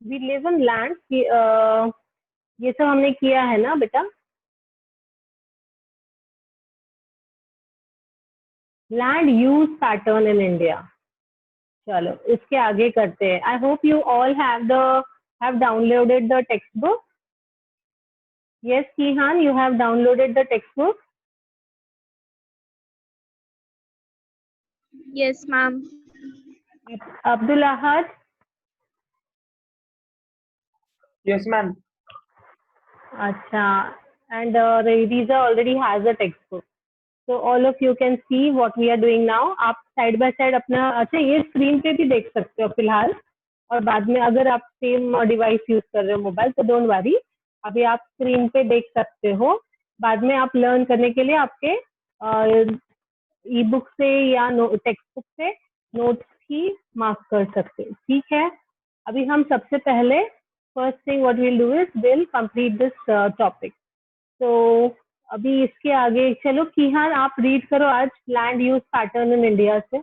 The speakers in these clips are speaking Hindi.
वी लिव ऑन लैंड, ये सब हमने किया है ना बेटा? Land use pattern in India. चलो इसके आगे करते हैं। I hope you all have downloaded the textbook. Yes Kihan, you have downloaded the textbook. Yes, ma'am. Abdul Ahad? Yes, ma'am. Acha. And Riza already has a textbook. So all of you can see what we are doing now. आप साइड बाय साइड अपना, अच्छा ये स्क्रीन पे भी देख सकते हो फिलहाल, और बाद में अगर आप सेम डिवाइस यूज कर रहे हो मोबाइल तो डोंट वरी, अभी आप स्क्रीन पे देख सकते हो। बाद में आप लर्न करने के लिए आपके ई बुक से या टेक्स्ट बुक से नोट्स ही मार्क कर सकते हो, ठीक है? अभी हम सबसे पहले first thing what will do is will complete this topic. तो अभी इसके आगे चलो किहान आप रीड करो आज land use pattern in India से।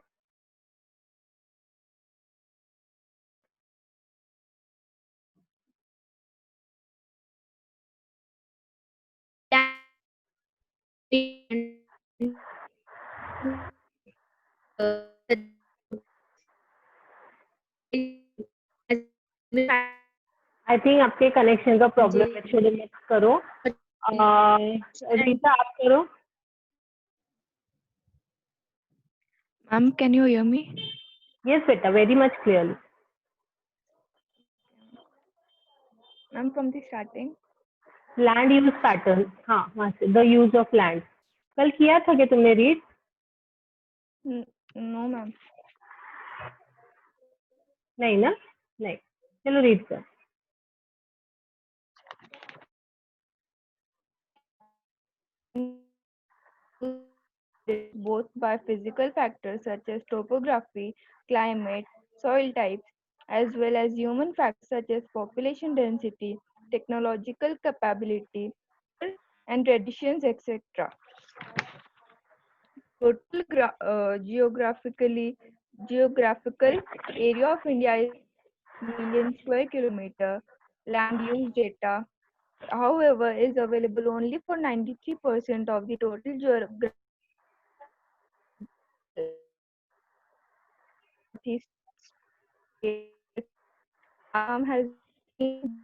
आई थिंक आपके कनेक्शन का प्रॉब्लम है, छोड़ो मत करो। रीता आप करो। Ma'am, can you hear me? Yes बेटा, very much clearly. Ma'am, from the starting. Land use pattern, हाँ वहाँ से द यूज ऑफ लैंड कल किया था क्या तुमने रीड? No, ma'am. नहीं ना, नहीं, चलो रीड कर। Both by physical factors such as topography, climate, soil types, as well as human factors such as population density, technological capability, and traditions, etc. Geographical area of India is million square kilometer. Land use data, however, is available only for 93% of the total geographic has been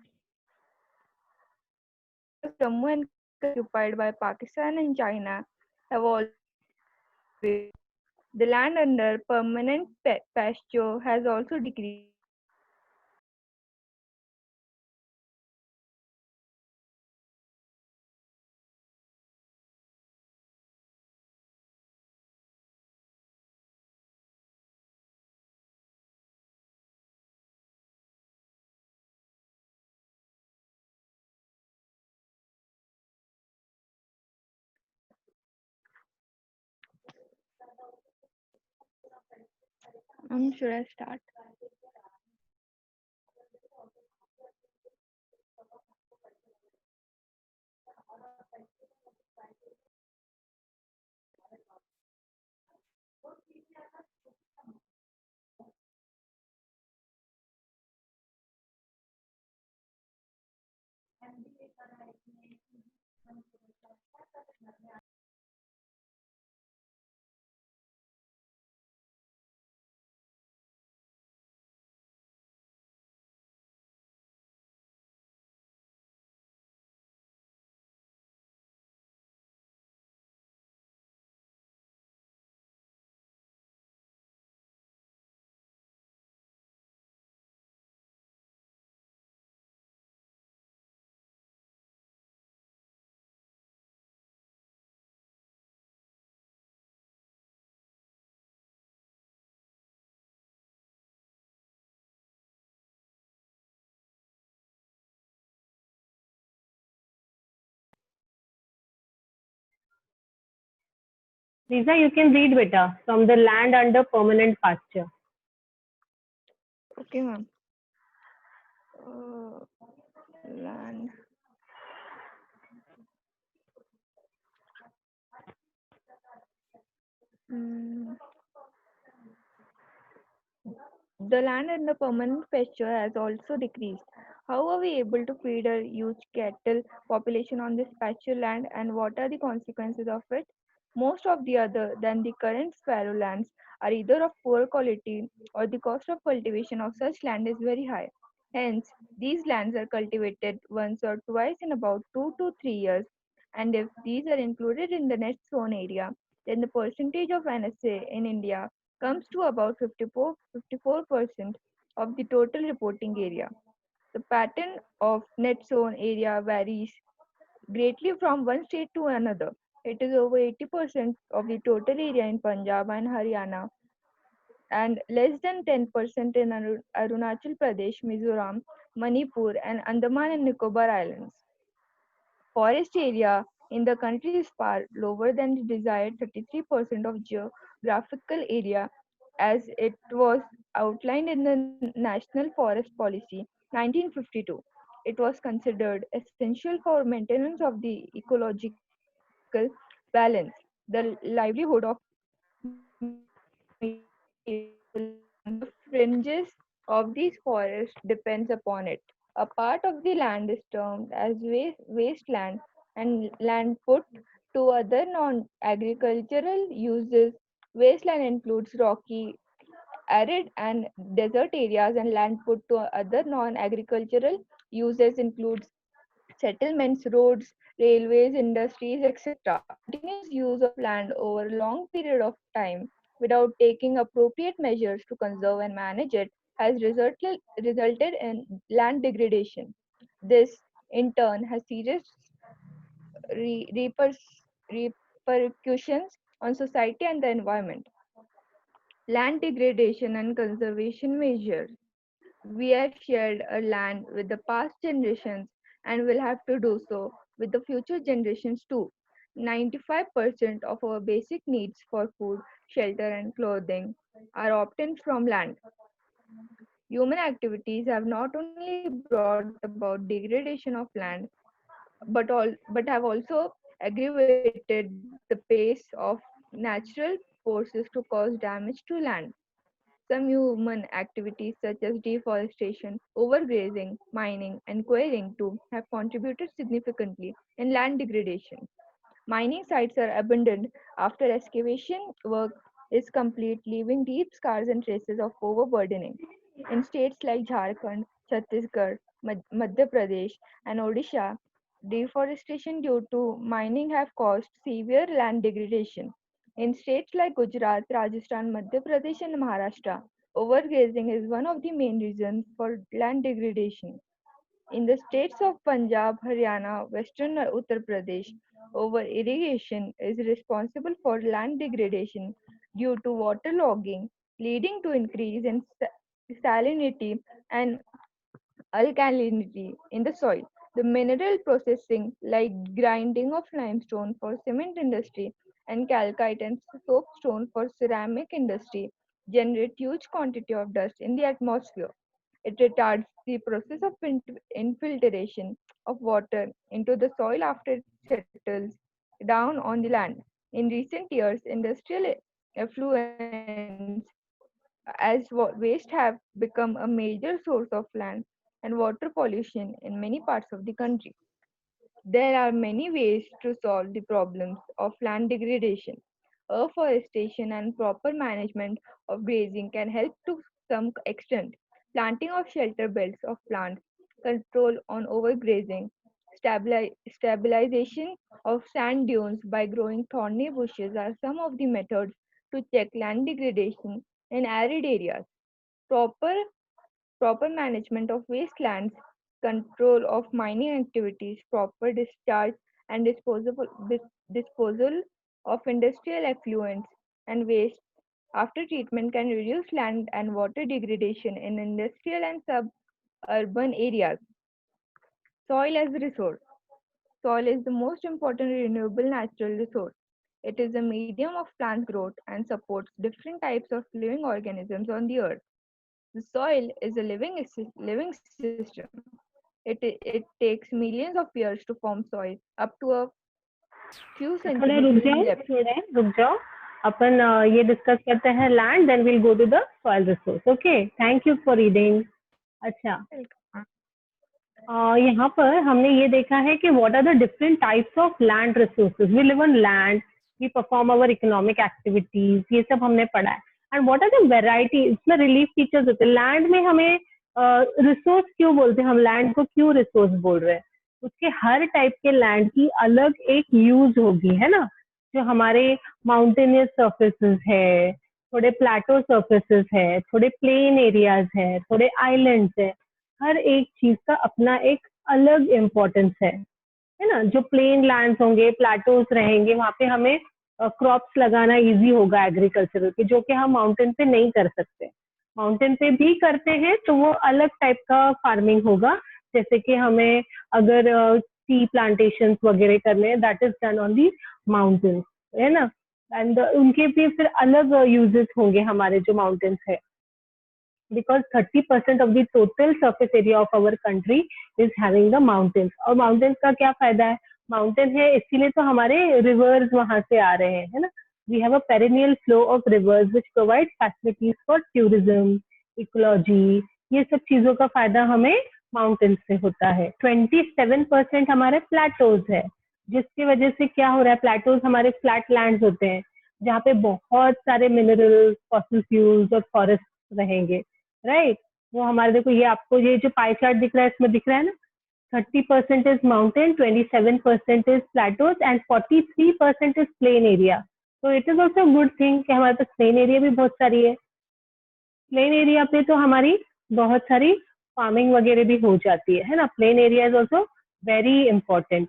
Jammu and occupied by Pakistan and China have all the land under permanent pasture has also decreased. Should I start? Lisa, you can read beta from the land under permanent pasture. Okay, ma'am. Land. The land under permanent pasture has also decreased. How are we able to feed a huge cattle population on this pasture land, and what are the consequences of it? Most of the other than the current sparrow lands are either of poor quality or the cost of cultivation of such land is very high. Hence, these lands are cultivated once or twice in about 2 to 3 years, and if these are included in the net zone area, then the percentage of NSA in India comes to about 54% of the total reporting area. The pattern of net zone area varies greatly from one state to another. It is over 80% of the total area in Punjab and Haryana, and less than 10% in Arunachal Pradesh, Mizoram, Manipur, and Andaman and Nicobar Islands. Forest area in the country is far lower than the desired 33% of geographical area as it was outlined in the National Forest Policy 1952. It was considered essential for maintenance of the ecological balance, the livelihood of millions of people, and the fringes of these forests depends upon it. A part of the land is termed as wasteland and land put to other non-agricultural uses. Wasteland includes rocky, arid and desert areas, and land put to other non-agricultural uses includes settlements, roads, railways, industries, etc. Continuous use of land over a long period of time without taking appropriate measures to conserve and manage it has resulted in land degradation. This, in turn, has serious re- repers- repercussions on society and the environment. Land degradation and conservation measures. We have shared a land with the past generations and will have to do so with the future generations too. 95% of our basic needs for food, shelter, and clothing are obtained from land. Human activities have not only brought about degradation of land but have also aggravated the pace of natural forces to cause damage to land. Some human activities such as deforestation, overgrazing, mining, and quarrying too have contributed significantly in land degradation. Mining sites are abandoned after excavation work is complete, leaving deep scars and traces of overburdening. In states like Jharkhand, Chhattisgarh, Madhya Pradesh, and Odisha, deforestation due to mining have caused severe land degradation. In states like Gujarat, Rajasthan, Madhya Pradesh, and Maharashtra, overgrazing is one of the main reasons for land degradation. In the states of Punjab, Haryana, Western Uttar Pradesh, over irrigation is responsible for land degradation due to waterlogging, leading to increase in salinity and alkalinity in the soil. The mineral processing, like grinding of limestone for cement industry and calcite and soapstone for ceramic industry, generate huge quantity of dust in the atmosphere. It retards the process of infiltration of water into the soil after it settles down on the land. In recent years, industrial effluents as waste have become a major source of land and water pollution in many parts of the country. There are many ways to solve the problems of land degradation. Afforestation and proper management of grazing can help to some extent. Planting of shelter belts of plants, control on overgrazing, stabilization of sand dunes by growing thorny bushes are some of the methods to check land degradation in arid areas. Proper Proper management of wastelands, control of mining activities, proper discharge and disposal of industrial effluents and waste after treatment can reduce land and water degradation in industrial and suburban areas. Soil as a resource. Soil is the most important renewable natural resource. It is a medium of plant growth and supports different types of living organisms on the earth. The soil is a living system. It takes millions of years to form soil up to a few थोड़ा centimeters रुक in जाओ, depth. थोड़ा रुक जाओ. अपन ये डिस्कस करते हैं land, then will go to the soil resource. Okay, thank you for reading. अच्छा, यहाँ पर हमने ये देखा है कि what are the different types of land resources. We live on land, we perform our economic activities, ये सब हमने पढ़ा है. And what are the variety, इसमें रिलीफ फीचर्स होते हैं. लैंड में हमें रिसोर्स क्यों बोलते हैं, हम लैंड को क्यों रिसोर्स बोल रहे हैं? उसके हर टाइप के लैंड की अलग एक यूज होगी, है ना. जो हमारे माउंटेनियस सर्फेसेस है, थोड़े प्लेटो सर्फेसेस है, थोड़े प्लेन एरियाज है, थोड़े आइलैंड्स है. हर एक चीज का अपना एक अलग इम्पोर्टेंस है ना. जो प्लेन लैंड्स होंगे, प्लेटोज रहेंगे, वहां पे हमें क्रॉप्स लगाना इजी होगा एग्रीकल्चरल के, जो कि हम माउंटेन पे नहीं कर सकते. माउंटेन पे भी करते हैं तो वो अलग टाइप का फार्मिंग होगा. जैसे कि हमें अगर टी प्लांटेशन वगैरह करने हैं, that is done on the mountains, है ना. एंड उनके भी फिर अलग यूजेस होंगे हमारे जो माउंटेन्स है. Because 30% of the total surface area of our country is having the mountains. और mountains का क्या फायदा है? माउंटेन है इसीलिए तो हमारे रिवर्स वहां से आ रहे हैं, है ना. We have a perennial flow of rivers which provides facilities for tourism, ecology. ये सब चीजों का फायदा हमें माउंटेन से होता है. 27% हमारे प्लेटोज है, जिसकी वजह से क्या हो रहा है, प्लेटोज हमारे फ्लैट लैंड होते हैं जहाँ पे बहुत सारे मिनरल्स, फॉसिल फ्यूल्स और फॉरेस्ट रहेंगे, राइट. वो हमारे, देखो ये आपको ये जो पाई चार्ट दिख रहा है, इसमें दिख रहा है ना, 30% is mountain, 27% is plateaus and 43% is plain area. तो it is also good thing कि हमारे पास प्लेन एरिया भी बहुत सारी है. प्लेन एरिया पे तो हमारी बहुत सारी फार्मिंग वगैरह भी हो जाती है ना. Plain area is also very important.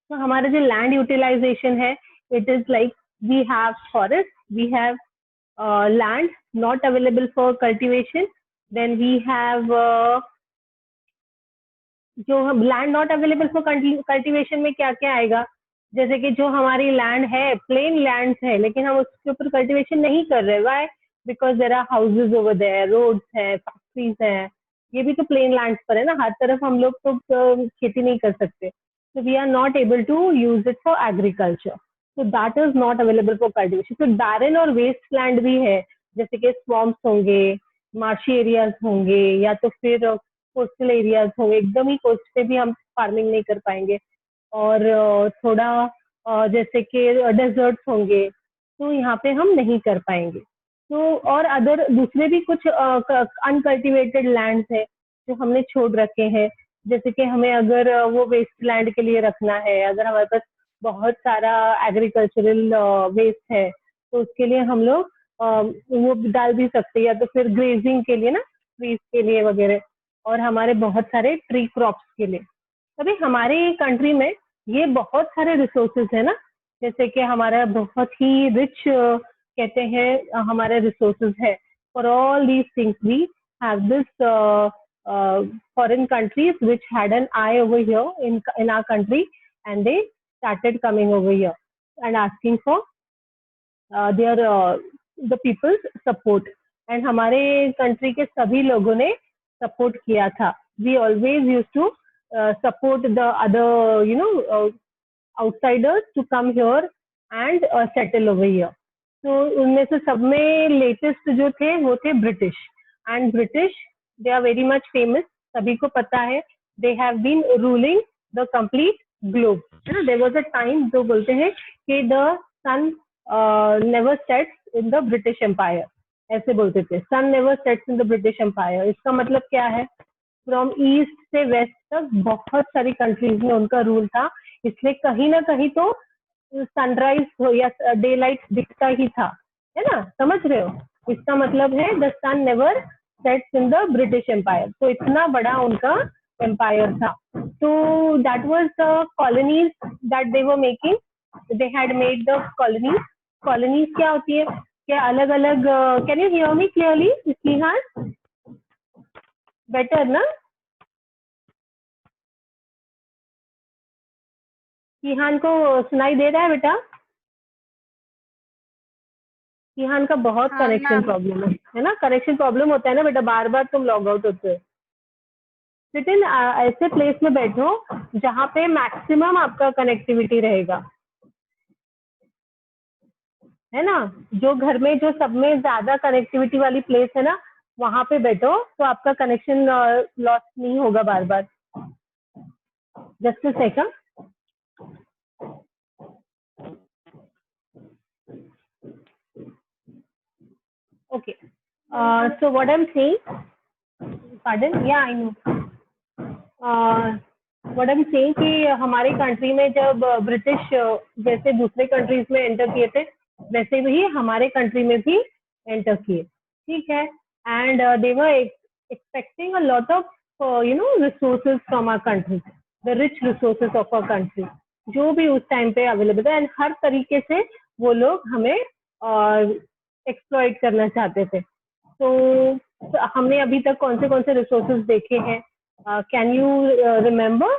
तो हमारा जो लैंड यूटिलाइजेशन है, it is like we have forest, we have land not available for cultivation. Then we have जो हम land not available for cultivation में क्या क्या आएगा, जैसे कि जो हमारी लैंड है, प्लेन लैंड है, लेकिन हम उसके ऊपर कल्टीवेशन नहीं कर रहे. Why? Because there are houses over there, roads है, फैक्ट्रीज है. ये भी तो प्लेन लैंड पर है ना. हर तरफ हम लोग तो खेती नहीं कर सकते. तो we are not able to use it for agriculture. तो that is not available for cultivation. तो बैरन और वेस्ट लैंड भी है, जैसे कि स्वम्प्स होंगे, मार्शी एरियाज होंगे, या तो फिर कोस्टल एरियाज होंगे. एकदम ही कोस्ट पे भी हम फार्मिंग नहीं कर पाएंगे. और थोड़ा जैसे कि डेजर्ट्स होंगे, तो यहाँ पे हम नहीं कर पाएंगे. तो और अदर दूसरे भी कुछ अनकल्टिवेटेड लैंड्स है जो हमने छोड़ रखे हैं. जैसे कि हमें अगर वो वेस्ट लैंड के लिए रखना है, अगर हमारे पास बहुत सारा एग्रीकल्चरल वेस्ट है, तो उसके लिए हम लोग वो डाल भी सकते हैं, या तो फिर ग्रेजिंग के लिए ना, ट्रीज के लिए वगैरह, और हमारे बहुत सारे ट्री क्रॉप्स के लिए. अभी हमारे कंट्री में ये बहुत सारे रिसोर्सेज है ना. जैसे कि हमारा बहुत ही रिच कहते हैं हमारे रिसोर्सेज है. For all these things we have this foreign countries which had an eye over here in our country, and they started coming over here and asking for their the people's support. And हमारे कंट्री के सभी लोगों ने सपोर्ट किया था. We always used to support the other, you know, outsiders to come here and settle over here. तो उनमें से सब में लेटेस्ट जो थे वो थे British. And British, they are very much famous, सभी को पता है. They have been ruling the complete globe, है ना. देयर वाज अ टाइम जो बोलते हैं कि the sun never sets in the British empire, ऐसे बोलते थे. Sun never sets in the British empire, इसका मतलब क्या है, फ्रॉम ईस्ट से वेस्ट तक बहुत सारी कंट्रीज में उनका रूल था. इसलिए कहीं ना कहीं तो सनराइज हो या डे लाइट दिखता ही था, है ना. समझ रहे हो? इसका मतलब है the sun never sets in the British empire. तो इतना बड़ा उनका एम्पायर था. तो that was the colonies that they were making. They had made the colonies. Colonies क्या होती है, क्या अलग अलग, can you hear me clearly Sneha? Better ना? सिहान को सुनाई दे रहा है बेटा? सिहान का बहुत हाँ कनेक्शन मैम। प्रॉब्लम है ना. कनेक्शन प्रॉब्लम होता है ना बेटा, बार बार तुम लॉग आउट होते हो. सिट इन ऐसे प्लेस में बैठो जहाँ पे मैक्सिमम आपका कनेक्टिविटी रहेगा. है ना, जो घर में जो सब में ज्यादा कनेक्टिविटी वाली प्लेस है ना, वहां पे बैठो तो आपका कनेक्शन लॉस नहीं होगा बार बार। Just a second. Okay. So what I'm saying, pardon? Yeah, I know. What I'm saying कि हमारे कंट्री में जब ब्रिटिश जैसे दूसरे कंट्रीज में एंटर किए थे, वैसे ही हमारे कंट्री में भी एंटर किए, ठीक है। And they were expecting a lot of resources from our country, the rich resources of our country, जो भी उस टाइम पे अवेलेबल है, एंड हर तरीके से वो लोग हमें एक्सप्लॉइट करना चाहते थे। तो हमने अभी तक कौन से रिसोर्सेज देखे हैं? Can you remember?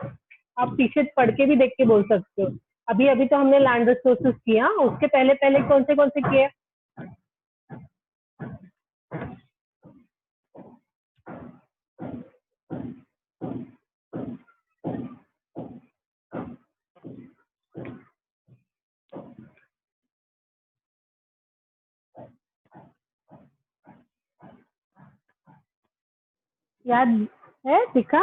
आप पीछे पढ़ के भी देख के बोल सकते हो। अभी अभी तो हमने लैंड रिसोर्सेज किया, उसके पहले पहले कौन से किए? याद है? दिखा?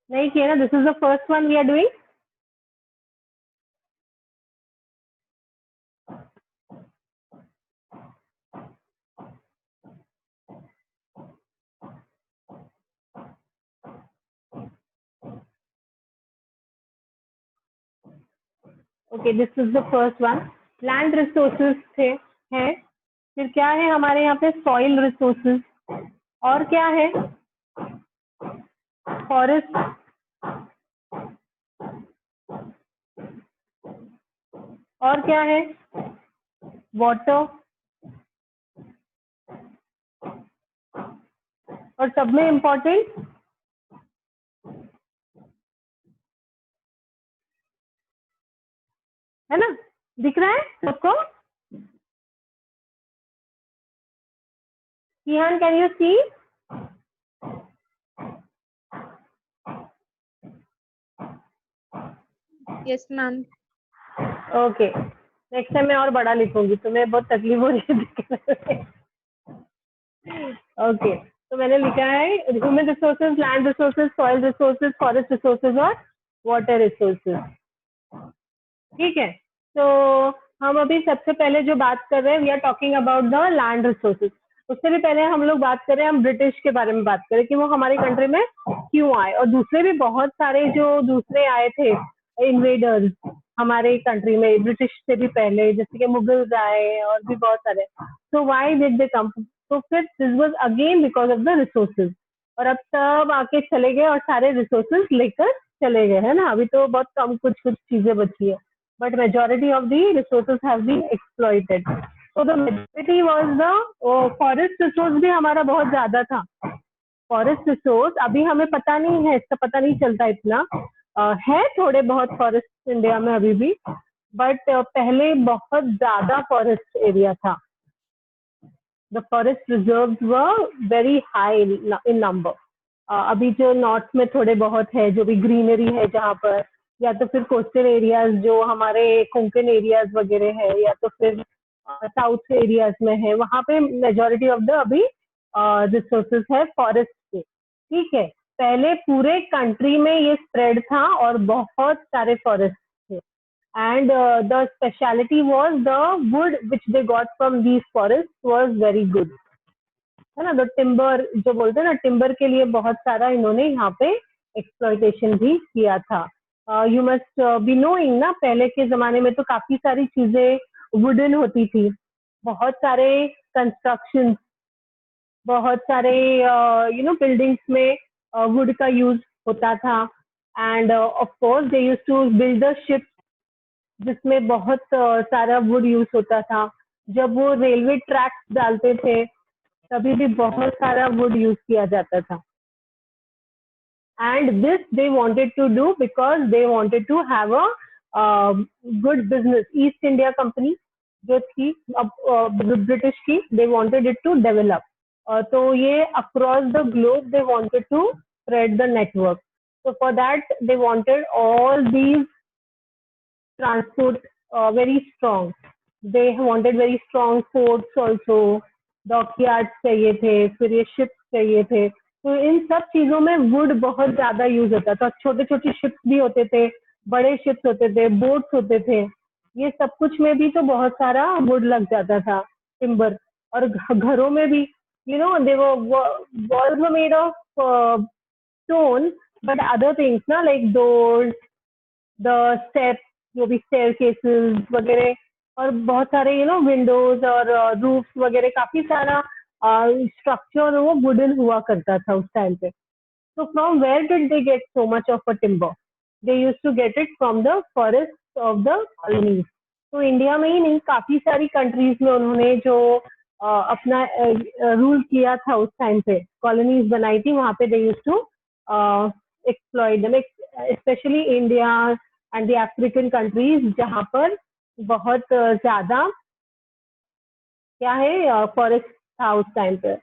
नहीं किया ना? This is the first one we are doing. Okay, this is the first one. Land resources थे हैं, फिर क्या है हमारे यहाँ पे? सॉइल रिसोर्सेज, और क्या है? फॉरेस्ट, और क्या है? वाटर, और सब में इम्पोर्टेंट है ना? दिख रहा है सबको? Kihan, can you see? Yes, ma'am. Okay, next time मैं और बड़ा लिखूंगी, तुम्हें बहुत तकलीफ हो रही है। ओके, तो मैंने लिखा है human resources, land resources, soil resources, forest resources और वाटर रिसोर्सेज। ठीक है, तो हम अभी सबसे पहले जो बात कर रहे हैं, we are talking about the land resources. उससे भी पहले हम लोग बात करें, हम ब्रिटिश के बारे में बात करें कि वो हमारी कंट्री में क्यों आए, और दूसरे भी बहुत सारे जो दूसरे आए थे इन्वेडर्स हमारे कंट्री में ब्रिटिश से भी पहले, जैसे कि मुगल्स आए और भी बहुत सारे। तो व्हाई डिड दे कम? तो फिर this was again because of the resources, और अब सब आके चले गए और सारे रिसोर्सेज लेकर चले गए, है ना। अभी तो बहुत कम कुछ चीजें बची है, but majority of the resources have been exploited. So the majority was the forest resource भी हमारा बहुत ज्यादा था। फॉरेस्ट रिसोर्स अभी हमें पता नहीं है, इसका पता नहीं चलता इतना। है थोड़े बहुत फॉरेस्ट इंडिया में अभी भी, बट पहले बहुत ज्यादा फॉरेस्ट एरिया था। The forest reserves were very high in number. अभी जो नॉर्थ में थोड़े बहुत है, जो भी ग्रीनरी है जहाँ पर, या तो फिर कोस्टल एरियाज जो हमारे कोंकण एरियाज वगैरह है, या तो फिर साउथ एरियाज में है, वहां पे मेजोरिटी ऑफ द अभी रिसोर्सेज है फॉरेस्ट के। ठीक है, पहले पूरे कंट्री में ये स्प्रेड था और बहुत सारे फॉरेस्ट थे, and the speciality was the wood which they got from these forest was very good, है ना। तो टिम्बर जो बोलते हैं ना, टिम्बर के लिए बहुत सारा इन्होंने यहाँ पे एक्सप्लॉयटेशन भी किया था। यू मस्ट बी नोइंग ना, पहले के जमाने में तो काफी सारी चीजें वुडन होती थी, बहुत सारे कंस्ट्रक्शन, बहुत सारे बिल्डिंग्स में वुड का यूज होता था। And of course they use to build the ship, जिसमें बहुत सारा वुड यूज होता था। जब वो रेलवे ट्रैक्स डालते थे तभी भी बहुत सारा वुड यूज किया जाता था। And this they wanted to do because they wanted to have a good business. East India Company जो थी अब ब्रिटिश की, they wanted it to develop, तो ये across the globe they wanted to spread the network. So for that they wanted all these transport very strong. They wanted very strong forts also. Dockyards चाहिए थे, फिर ये शिप्स चाहिए थे. तो इन सब चीजों में वुड बहुत ज्यादा यूज होता था. छोटे छोटे शिप्स भी होते थे, बड़े शिप्स होते थे, बोट्स होते थे. ये सब कुछ में भी तो बहुत सारा वुड लग जाता था, टिम्बर. और घरों में भी, you know, they walls were made of stone, but other things ना, like doors, the steps, जो भी staircases वगैरह, और बहुत सारे विंडोज और रूफ्स वगैरह, काफी सारा स्ट्रक्चर वो वुडन हुआ करता था उस टाइम पे. So from where did they get so much of a timber? They used to get it from the forests of the colonies. तो इंडिया में ही नहीं, काफी सारी कंट्रीज में उन्होंने जो अपना रूल किया था उस टाइम पे, कॉलोनीज बनाई थी, वहां पे they used to exploit them, specially India and the African countries, जहां पर बहुत ज्यादा क्या है फॉरेस्ट था उस टाइम पे.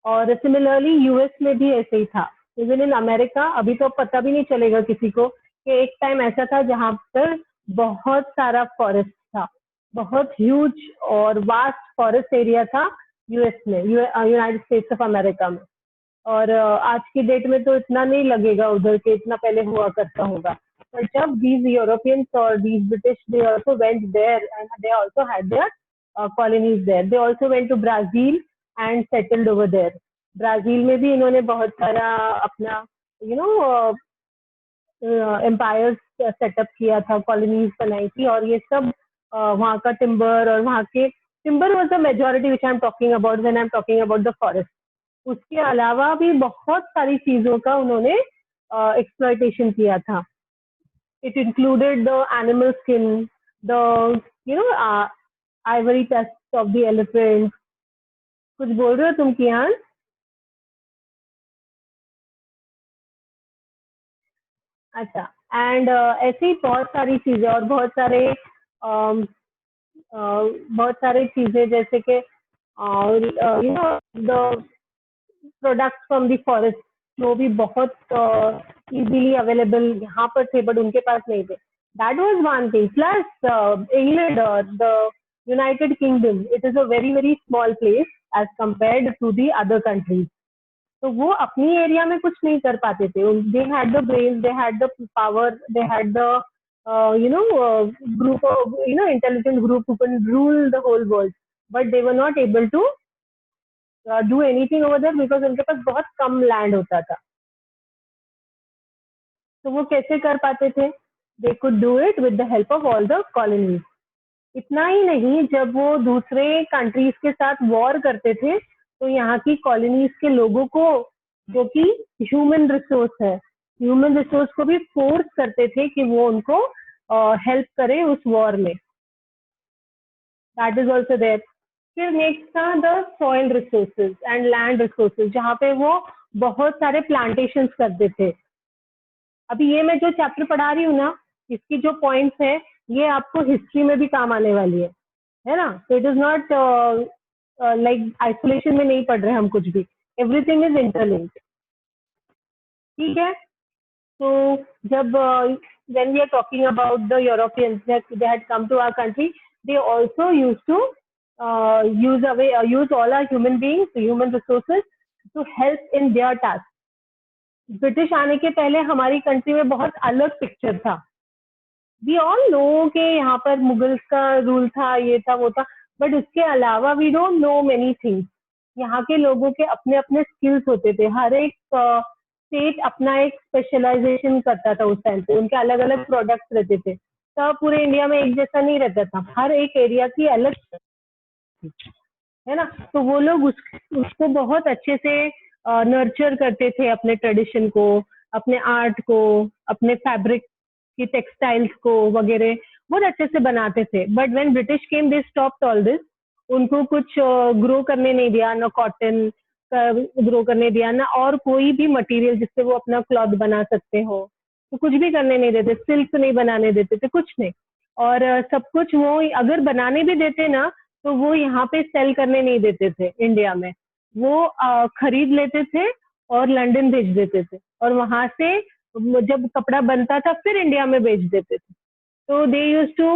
और सिमिलरली यूएस में भी ऐसे ही था. इवन इन अमेरिका अभी तो पता भी नहीं चलेगा किसी को कि एक टाइम ऐसा था जहां पर बहुत सारा फॉरेस्ट था, बहुत ह्यूज और वास्ट फॉरेस्ट एरिया था यूएस में, यूनाइटेड स्टेट्स ऑफ अमेरिका में. और आज की डेट में तो इतना नहीं लगेगा उधर के, इतना पहले हुआ करता होगा. पर जब these Europeans or these British, they also went there and they also had their colonies there. They also went to Brazil and settled over there. Brazil में भी इन्होंने बहुत सारा अपना एम्पायर सेटअप किया था, कॉलोनीज बनाई थी. और ये सब वहाँ का टिम्बर, और वहाँ के timber was the majority which I am talking about when I am talking about the forest. उसके अलावा भी बहुत सारी चीजों का उन्होंने एक्सप्लॉयटेशन किया था. It included the animal skin, the ivory tusks of the elephant. कुछ बोल रहे हो तुम कियान? अच्छा. एंड ऐसे ही बहुत सारी चीजें, और बहुत सारे चीजें, जैसे कि the products from the forest, वो भी बहुत इजीली अवेलेबल यहाँ पर थे, बट उनके पास नहीं थे. That was one thing. Plus England, the United Kingdom, it is a very very small place as compared to the other countries. तो वो अपनी एरिया में कुछ नहीं कर पाते थे. They had the brain, they had the power, they had the group of intelligent group who can rule the whole world, but they were not able to do anything over there because उनके पास बहुत कम लैंड होता था. तो वो कैसे कर पाते थे? They could do it with the help of all the colonies. इतना ही नहीं, जब वो दूसरे कंट्रीज के साथ वॉर करते थे, तो यहाँ की कॉलोनीज के लोगों को, जो कि ह्यूमन रिसोर्स है, ह्यूमन रिसोर्स को भी फोर्स करते थे कि वो उनको हेल्प करे उस वॉर में. That is also there. फिर नेक्स्ट था the soil resources and land resources, जहाँ पे वो बहुत सारे प्लांटेशंस करते थे. अभी ये मैं जो चैप्टर पढ़ा रही हूँ ना, इसकी जो पॉइंट्स है, ये आपको हिस्ट्री में भी काम आने वाली है ना. तो it is not like isolation में नहीं पढ़ रहे हम कुछ भी. Everything is interlinked. ठीक है. तो जब when we are talking about the Europeans that they had come to our country, they also used to use all our human beings, human resources to help in their task. British आने के पहले हमारी कंट्री में बहुत अलग पिक्चर था. वी ऑल नो कि यहाँ पर मुगल्स का रूल था, ये था वो था, बट उसके अलावा we don't know many things. यहाँ के लोगों के अपने अपने स्किल्स होते थे. हर एक स्टेट अपना एक स्पेशलाइजेशन करता था उस टाइम पे. उनके अलग अलग प्रोडक्ट्स रहते थे. सब पूरे इंडिया में एक जैसा नहीं रहता था. हर एक एरिया की अलग है ना. तो वो लोग उसको बहुत अच्छे से नर्चर करते थे, अपने ट्रेडिशन को, अपने आर्ट को, अपने फैब्रिक की टेक्सटाइल्स को वगैरह बहुत अच्छे से बनाते थे. But when British came they stopped all this. उनको कुछ ग्रो करने नहीं दिया, ना कॉटन ग्रो करने दिया, ना और कोई भी मटेरियल जिससे वो अपना क्लॉथ बना सकते हो. तो कुछ भी करने नहीं देते. सिल्क नहीं बनाने देते थे, कुछ नहीं. और सब कुछ वो अगर बनाने भी देते ना, तो वो यहाँ पे सेल करने नहीं देते थे इंडिया में. वो खरीद लेते थे और लंदन भेज देते थे, और वहां से जब कपड़ा बनता था फिर इंडिया में बेच देते थे। तो they use to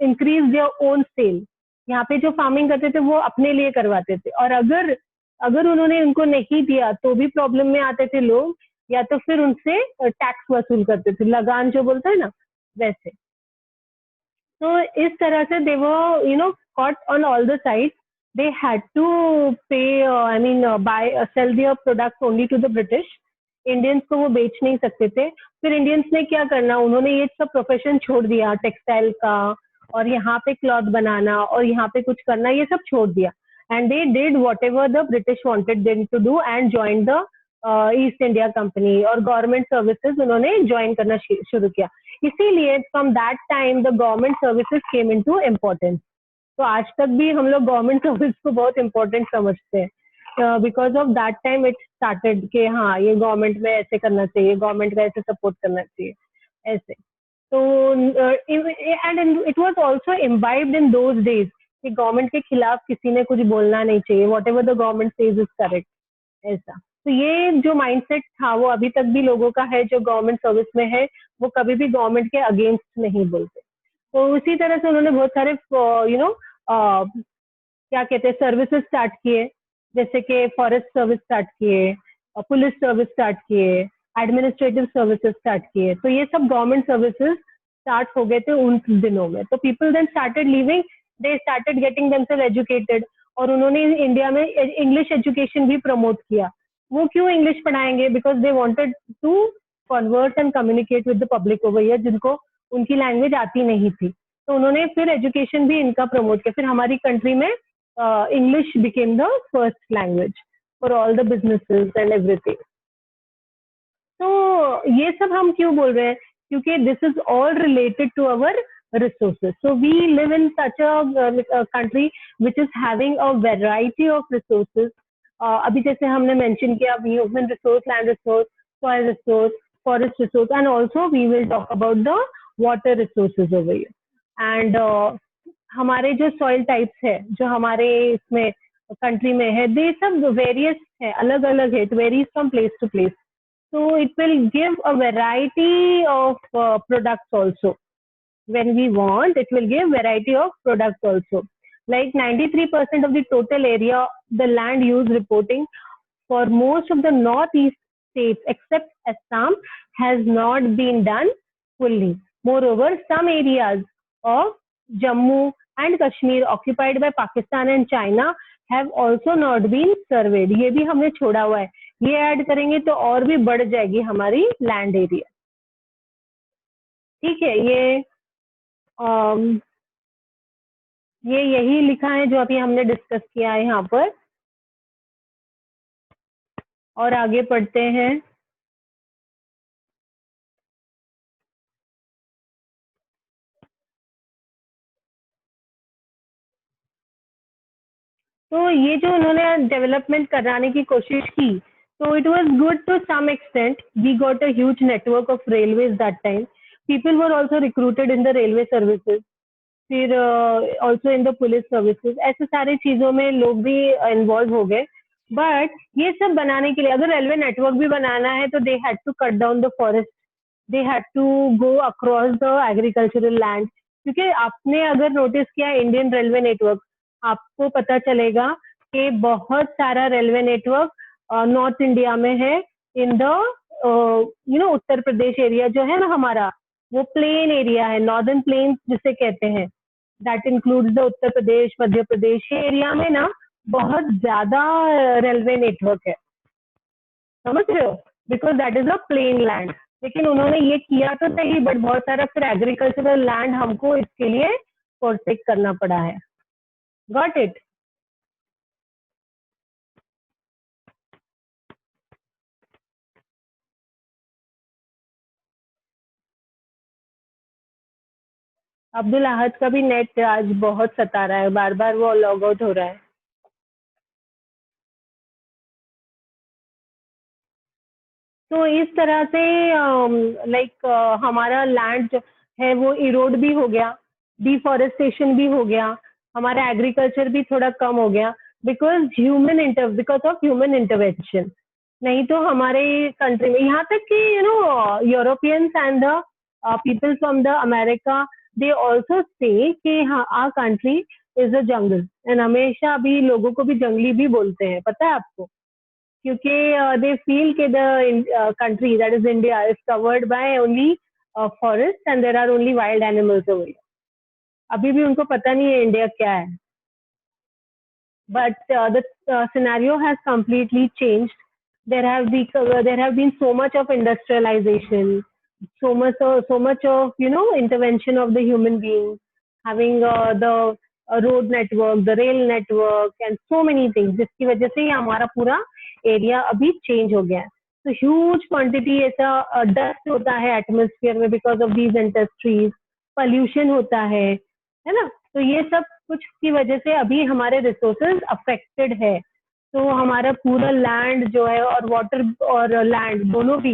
increase their own sale. यहाँ पे जो फार्मिंग करते थे वो अपने लिए करवाते थे, और अगर अगर उन्होंने उनको नहीं दिया तो भी प्रॉब्लम में आते थे लोग, या तो फिर उनसे टैक्स वसूल करते थे, लगान जो बोलते हैं ना, वैसे। तो इस तरह से दे वर caught on all the sides. They had to pay, I mean, buy, sell their products only to the British. Indians को वो बेच नहीं सकते थे। फिर इंडियंस ने क्या करना, उन्होंने ये सब प्रोफेशन छोड़ दिया टेक्सटाइल का, और यहाँ पे क्लॉथ बनाना और यहाँ पे कुछ करना, ये सब छोड़ दिया। And they did whatever the British wanted them to do and join the East India Company, और गवर्नमेंट सर्विसेज उन्होंने ज्वाइन करना शुरू किया। इसीलिए from that time the government services came into importance. तो आज तक भी हम लोग गवर्नमेंट सर्विस को बहुत इम्पोर्टेंट समझते हैं, because of that time it started कि हाँ ये गवर्नमेंट में ऐसे करना चाहिए, गवर्नमेंट का ऐसे सपोर्ट करना चाहिए, ऐसे। तो and it was also imbibed in those days कि गवर्नमेंट के खिलाफ किसी ने कुछ बोलना नहीं चाहिए, what ever the government says is correct, ऐसा। तो ये जो माइंडसेट था वो अभी तक भी लोगों का है, जो गवर्नमेंट सर्विस में है, वो कभी भी गवर्नमेंट के अगेंस्ट नहीं बोलते। तो उसी तरह से उन्होंने बहुत सारे क्या कहते हैं सर्विसेज स्टार्ट किए, जैसे कि फॉरेस्ट सर्विस स्टार्ट किए, पुलिस सर्विस स्टार्ट किए, एडमिनिस्ट्रेटिव सर्विसेज स्टार्ट किए। तो ये सब गवर्नमेंट सर्विसेज स्टार्ट हो गए थे उन दिनों में। तो people then started living, they started getting themselves educated, और उन्होंने इंडिया में इंग्लिश एजुकेशन भी प्रमोट किया। वो क्यों इंग्लिश पढ़ाएंगे, because they wanted to converse and communicate with the public over here, जिनको उनकी लैंग्वेज आती नहीं थी। तो उन्होंने फिर एजुकेशन भी इनका प्रमोट किया। फिर हमारी कंट्री में English became the first language for all the businesses and everything. तो ये सब हम क्यों बोल रहे हैं, क्योंकि this is all related to our resources. So we live in such a country which is having a variety of resources. अभी जैसे हमने mention किया human resource, land resource, soil resource, forest resource, and also we will talk about the water resources over here. And हमारे जो soil types है, जो हमारे इसमें country में है, they सब various है, अलग अलग है, it varies from place to place. So it will give a variety of products also. When we want, it will give variety of products also. Like 93% of the total area, the land use reporting for most of the northeast states except Assam has not been done fully. Moreover, some areas of Jammu and Kashmir occupied by Pakistan and China have also not been surveyed. ये भी हमने छोड़ा हुआ है, ये ऐड करेंगे तो और भी बढ़ जाएगी हमारी लैंड एरिया। ठीक है, ये यही लिखा है जो अभी हमने डिस्कस किया है यहाँ पर। और आगे पढ़ते हैं। तो ये जो उन्होंने डेवलपमेंट कराने की कोशिश की, तो it was good to some extent. We got a huge network of railways that time. People were also recruited in the railway services, फिर also in the police services. ऐसे सारे चीजों में लोग भी इन्वॉल्व हो गए। बट ये सब बनाने के लिए अगर रेलवे नेटवर्क भी बनाना है तो they had to cut down the forest, they had to go across the agricultural land. क्योंकि आपने अगर नोटिस किया इंडियन रेलवे नेटवर्क, आपको पता चलेगा कि बहुत सारा रेलवे नेटवर्क नॉर्थ इंडिया में है। In the Uttar Pradesh area जो है ना हमारा, वो प्लेन एरिया है, नॉर्दर्न प्लेन जिसे कहते हैं, that includes the Uttar Pradesh, Madhya Pradesh. ये एरिया में ना बहुत ज्यादा रेलवे नेटवर्क है, समझ रहे हो, because that is a plain land. लेकिन उन्होंने ये किया तो सही, बट बहुत सारा फिर एग्रीकल्चरल लैंड हमको इसके लिए प्रोटेक्ट करना पड़ा है। Got it? अब्दुल अहद का भी नेट आज बहुत सता रहा है, बार बार वो लॉग आउट हो रहा है। तो इस तरह से लाइक हमारा लैंड जो है वो इरोड भी हो गया, डिफॉरेस्टेशन भी हो गया, हमारा एग्रीकल्चर भी थोड़ा कम हो गया। Because of human intervention. नहीं तो हमारे कंट्री में यहाँ तक कि Europeans and the people from the America, they also say कि हाँ our country is a jungle, and हमेशा अभी लोगों को भी जंगली भी बोलते हैं, पता है आपको? क्योंकि दे फील कि the country that is India is covered by only forest and there are only wild animals over. अभी भी उनको पता नहीं है इंडिया क्या है। But the scenario has completely changed. There have been so much of industrialization, so much of intervention of the human beings, having the road network, the rail network, and so many things. जिसकी वजह से ये हमारा पूरा एरिया अभी चेंज हो गया है। तो ह्यूज क्वांटिटी ऐसा डस्ट होता है एटमोस्फियर में because of these industries, pollution होता है ना? तो ये सब कुछ की वजह से अभी हमारे रिसोर्सेज अफेक्टेड है। तो हमारा पूरा लैंड जो है और वाटर और लैंड दोनों भी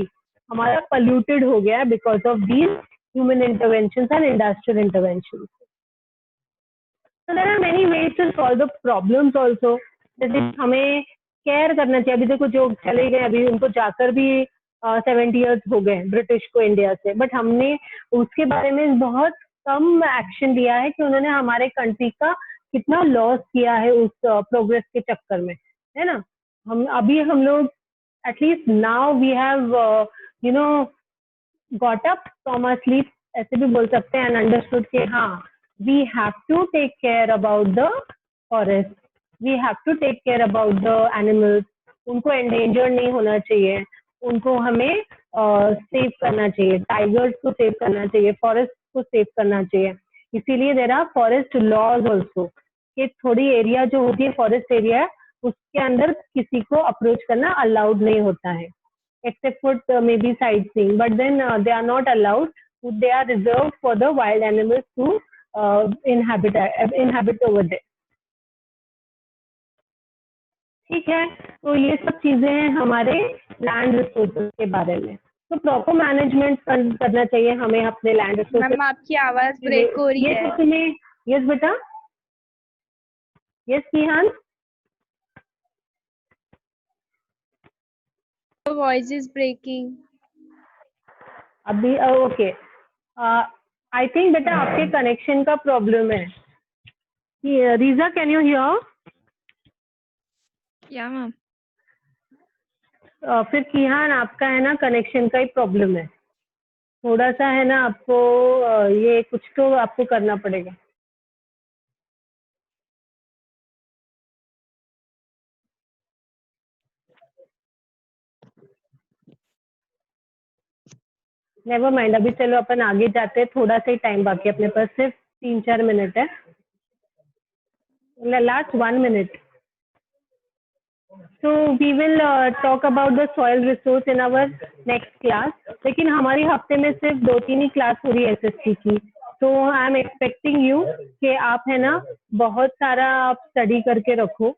हमारा पोल्यूटेड हो गया है because of these human interventions and industrial interventions. So there are many ways to solve the problems also. जैसे हमें केयर करना चाहिए। अभी देखो जो चले गए अभी उनको जाकर भी 70 ईयर्स हो गए ब्रिटिश को इंडिया से, बट हमने उसके बारे में बहुत कम एक्शन लिया है कि उन्होंने हमारे कंट्री का कितना लॉस किया है उस प्रोग्रेस के चक्कर में, है ना? हम लोग at least now we have got up from a sleep, ऐसे भी बोल सकते हैं, एंड अंडरस्टूड कि हाँ we have to take care about the forest, we have to take care about the animals. उनको एंडेंजर नहीं होना चाहिए, उनको हमें सेव करना चाहिए, टाइगर्स को सेव करना चाहिए, फॉरेस्ट को सेव करना चाहिए। इसीलिए there are forest laws also कि थोड़ी एरिया जो होती है फॉरेस्ट एरिया उसके अंदर किसी को अप्रोच करना अलाउड नहीं होता है, except for maybe sightseeing, but then they are not allowed. They are reserved for the wild animals to inhabit over there. ठीक है, तो ये सब चीजें हैं हमारे लैंड रिसोर्सेज के बारे में। तो प्रॉपर मैनेजमेंट करना चाहिए हमें अपने लैंड रिसोर्सेज। मैम आपकी आवाज ब्रेक हो रही है। तुम्हें यस बेटा, yes Kihan, voice is breaking. अभी ओके, आई थिंक बेटा आपके कनेक्शन का प्रॉब्लम है। Riza can you hear? या मैम। फिर किहान आपका है ना कनेक्शन का ही प्रॉब्लम है, थोड़ा सा है ना आपको ये कुछ तो आपको करना पड़ेगा। नेवर माइंड, अभी चलो अपन आगे जाते हैं, थोड़ा सा ही टाइम बाकी अपने पास, सिर्फ 3-4 मिनट है, last 1 minute. So we will talk about the soil resource in our next class. लेकिन हमारी हफ्ते में सिर्फ 2-3 ही क्लास हो रही है एसएससी की, तो आई एम एक्सपेक्टिंग यू कि आप है ना बहुत सारा आप स्टडी करके रखो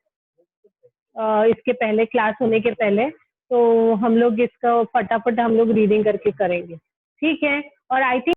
इसके पहले, क्लास होने के पहले, तो हम लोग इसका फटाफट हम लोग रीडिंग करके करेंगे, ठीक है? और आई थिंक